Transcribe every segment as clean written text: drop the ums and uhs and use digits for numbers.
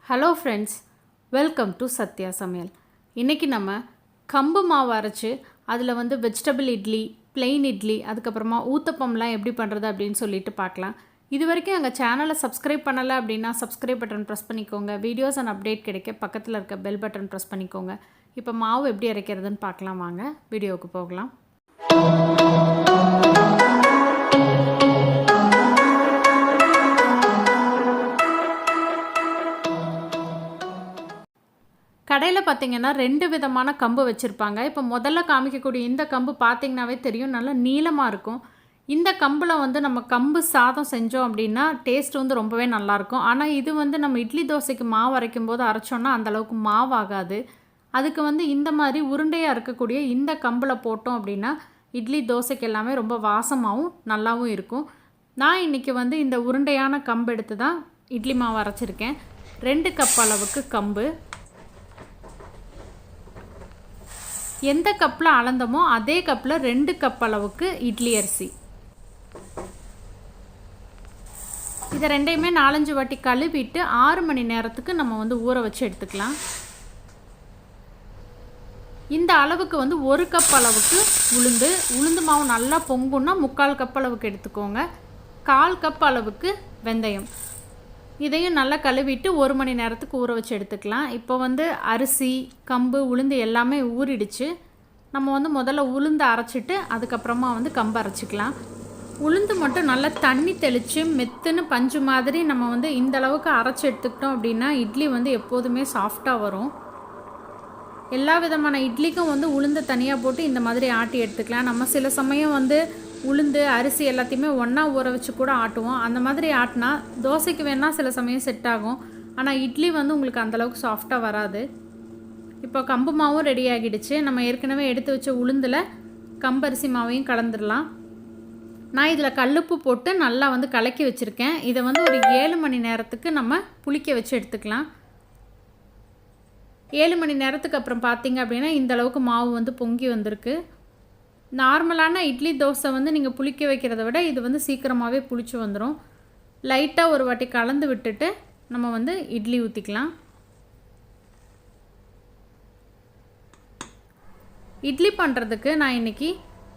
Hello friends, welcome to Sathya சமையல். இன்றைக்கி நம்ம கம்பு மாவு அரைச்சி அதில் வெஜிடபிள் இட்லி, பிளெயின் இட்லி, அதுக்கப்புறமா ஊத்தப்பம்லாம் எப்படி பண்ணுறது அப்படின்னு சொல்லிட்டு பார்க்கலாம். இது வரைக்கும் எங்கள் சேனலை சப்ஸ்கிரைப் பண்ணலை அப்படின்னா சப்ஸ்கிரைப் பட்டன் ப்ரெஸ் பண்ணிக்கோங்க. வீடியோஸ் அண்ட் அப்டேட் கிடைக்க பக்கத்தில் இருக்க பெல் பட்டன் ப்ரெஸ் பண்ணிக்கோங்க. இப்போ மாவு எப்படி அரைக்கிறதுன்னு பார்க்கலாம். வாங்க வீடியோவுக்கு போகலாம். கடையில் பார்த்திங்கன்னா 2 விதமான கம்பு வச்சுருப்பாங்க. இப்போ முதல்ல காமிக்கக்கூடிய இந்த கம்பு பார்த்திங்கனாவே தெரியும், நல்லா நீளமாக இருக்கும். இந்த கம்பில் நம்ம கம்பு சாதம் செஞ்சோம் அப்படின்னா டேஸ்ட் ரொம்பவே நல்லாயிருக்கும். ஆனால் இது நம்ம இட்லி தோசைக்கு மாவு அரைக்கும் போது அரைச்சோன்னா அந்தளவுக்கு மாவு ஆகாது. அதுக்கு இந்த மாதிரி உருண்டையாக இருக்கக்கூடிய இந்த கம்பில் போட்டோம் அப்படின்னா இட்லி தோசைக்கு எல்லாமே ரொம்ப வாசமாகவும் நல்லாவும் இருக்கும். நான் இன்றைக்கி இந்த உருண்டையான கம்பு எடுத்து தான் இட்லி மாவு அரைச்சிருக்கேன். 2 கப் அளவுக்கு கம்பு. எந்த கப்பில் அளந்தமோ அதே கப்பில் 2 கப் அளவுக்கு இட்லி அரிசி. இதை ரெண்டையுமே 4-5 வாட்டி கழுவிட்டு 6 மணி நேரத்துக்கு நம்ம ஊற வச்சு எடுத்துக்கலாம். இந்த அளவுக்கு 1 கப் அளவுக்கு உளுந்து மாவு நல்லா பொங்குன்னா 3/4 கப் அளவுக்கு எடுத்துக்கோங்க. 1/4 கப் அளவுக்கு வெந்தயம். இதையும் நல்லா கழுவிட்டு 1 மணி நேரத்துக்கு ஊற வச்சு எடுத்துக்கலாம். இப்போ அரிசி, கம்பு, உளுந்து எல்லாமே ஊறிடுச்சு. நம்ம முதல்ல உளுந்து அரைச்சிட்டு அதுக்கப்புறமா கம்பு அரைச்சிக்கலாம். உளுந்து மட்டும் நல்லா தண்ணி தெளித்து மெத்துன்னு பஞ்சு மாதிரி நம்ம இந்த அளவுக்கு அரைச்சி எடுத்துக்கிட்டோம் அப்படின்னா இட்லி எப்போதுமே சாஃப்டாக வரும். எல்லா விதமான இட்லிக்கும் உளுந்தை தனியாக போட்டு இந்த மாதிரி ஆட்டி எடுத்துக்கலாம். நம்ம சில சமயம் உளுந்து, அரிசி எல்லாத்தையுமே ஒன்றா ஊற வச்சு கூட ஆட்டுவோம். அந்த மாதிரி ஆட்டினா தோசைக்கு வேணால் சில சமயம் செட் ஆகும். ஆனால் இட்லி உங்களுக்கு அந்தளவுக்கு சாஃப்டாக வராது. இப்போ கம்பு மாவும் ரெடி ஆகிடுச்சு. நம்ம ஏற்கனவே எடுத்து வச்ச உளுந்தில் கம்பரிசி மாவையும் கலந்துடலாம். நான் இதில் கல்லுப்பு போட்டு நல்லா கலக்கி வச்சுருக்கேன். இதை ஒரு 7 மணி நேரத்துக்கு நம்ம புளிக்க வச்சு எடுத்துக்கலாம். 7 மணி நேரத்துக்கு அப்புறம் பார்த்திங்க அப்படின்னா இந்தளவுக்கு மாவு பொங்கி வந்திருக்கு. நார்மலான இட்லி தோசை நீங்கள் புளிக்க வைக்கிறத விட இது சீக்கிரமாகவே புளிச்சு வந்துடும். லைட்டாக ஒரு வாட்டி கலந்து விட்டுட்டு நம்ம இட்லி ஊற்றிக்கலாம். இட்லி பண்ணுறதுக்கு நான் இன்றைக்கி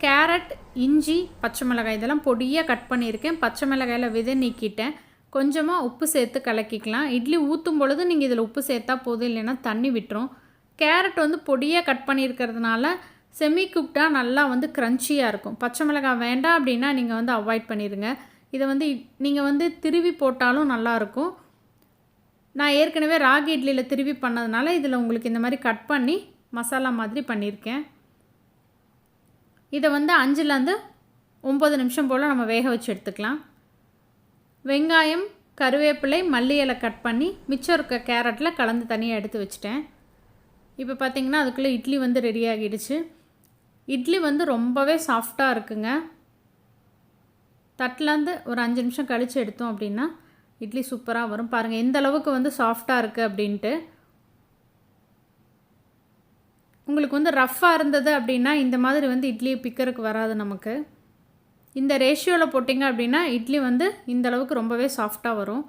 கேரட், இஞ்சி, பச்சை மிளகாய் இதெல்லாம் பொடியாக கட் பண்ணியிருக்கேன். பச்சை மிளகாயில் விதை நீக்கிட்டேன். கொஞ்சமாக உப்பு சேர்த்து கலக்கிக்கலாம். இட்லி ஊற்றும் பொழுது நீங்கள் இதில் உப்பு சேர்த்தா போதும், இல்லைன்னா தண்ணி விட்டுரும். கேரட் பொடியாக கட் பண்ணியிருக்கிறதுனால செமி குக்டாக நல்லா க்ரன்ச்சியாக இருக்கும். பச்சை மிளகாய் வேண்டாம் அப்படின்னா நீங்கள் அவாய்ட் பண்ணிடுங்க. இதை நீங்கள் திருவி போட்டாலும் நல்லாயிருக்கும். நான் ஏற்கனவே ராகி இட்லியில் திருவி பண்ணதுனால இதில் உங்களுக்கு இந்த மாதிரி கட் பண்ணி மசாலா மாதிரி பண்ணியிருக்கேன். இதை 5லேருந்து 9 நிமிஷம் போல் நம்ம வேக வச்சு எடுத்துக்கலாம். வெங்காயம், கருவேப்பிலை, மல்லி இலை கட் பண்ணி மிச்சம் இருக்க கேரட்டில் கலந்து தனியாக எடுத்து வச்சுட்டேன். இப்போ பார்த்திங்கன்னா அதுக்குள்ளே இட்லி ரெடி ஆகிடுச்சு. இட்லி ரொம்பவே சாஃப்டாக இருக்குங்க. தட்டிலேருந்து ஒரு 5 நிமிஷம் கழித்து எடுத்தோம் அப்படின்னா இட்லி சூப்பராக வரும். பாருங்கள் எந்த அளவுக்கு சாஃப்டாக இருக்குது அப்படின்ட்டு. உங்களுக்கு ரஃப்பாக இருந்தது அப்படின்னா இந்த மாதிரி இட்லியை பிக்கருக்கு வராது நமக்கு. இந்த ரேஷியோவில் போட்டிங்க அப்படின்னா இட்லி இந்த அளவுக்கு ரொம்பவே சாஃப்டாக வரும்.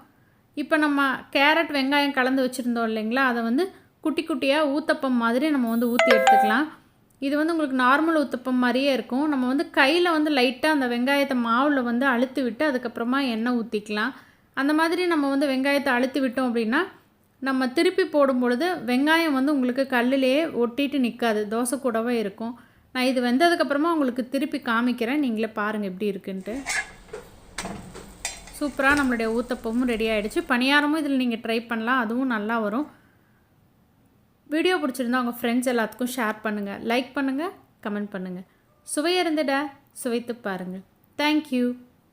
இப்போ நம்ம கேரட், வெங்காயம் கலந்து வச்சுருந்தோம் இல்லைங்களா, அதை குட்டி குட்டியாக ஊத்தப்பம் மாதிரி நம்ம ஊற்றி எடுத்துக்கலாம். இது உங்களுக்கு நார்மல் ஊத்தப்பம் மாதிரியே இருக்கும். நம்ம கையில் லைட்டாக அந்த வெங்காயத்தை மாவில் அழுத்தி விட்டு அதுக்கப்புறமா எண்ணெய் ஊற்றிக்கலாம். அந்த மாதிரி நம்ம வெங்காயத்தை அழுத்தி விட்டோம் அப்படின்னா நம்ம திருப்பி போடும் பொழுது வெங்காயம் உங்களுக்கு கல்லிலேயே ஒட்டிட்டு நிற்காது, தோசை கூடவே இருக்கும். நான் இது வெந்ததுக்கப்புறமா உங்களுக்கு திருப்பி காமிக்கிறேன், நீங்களே பாருங்கள் எப்படி இருக்குன்ட்டு. சூப்பராக நம்மளுடைய ஊத்தப்பமும் ரெடி ஆகிடுச்சு. பணியாரமும் இதில் நீங்கள் ட்ரை பண்ணலாம், அதுவும் நல்லா வரும். வீடியோ பிடிச்சிருந்தா உங்கள் ஃப்ரெண்ட்ஸ் எல்லாத்துக்கும் ஷேர் பண்ணுங்கள், லைக் பண்ணுங்கள், கமெண்ட் பண்ணுங்கள். சுவையறிந்திட சுவைத்து பாருங்கள். தேங்க்யூ.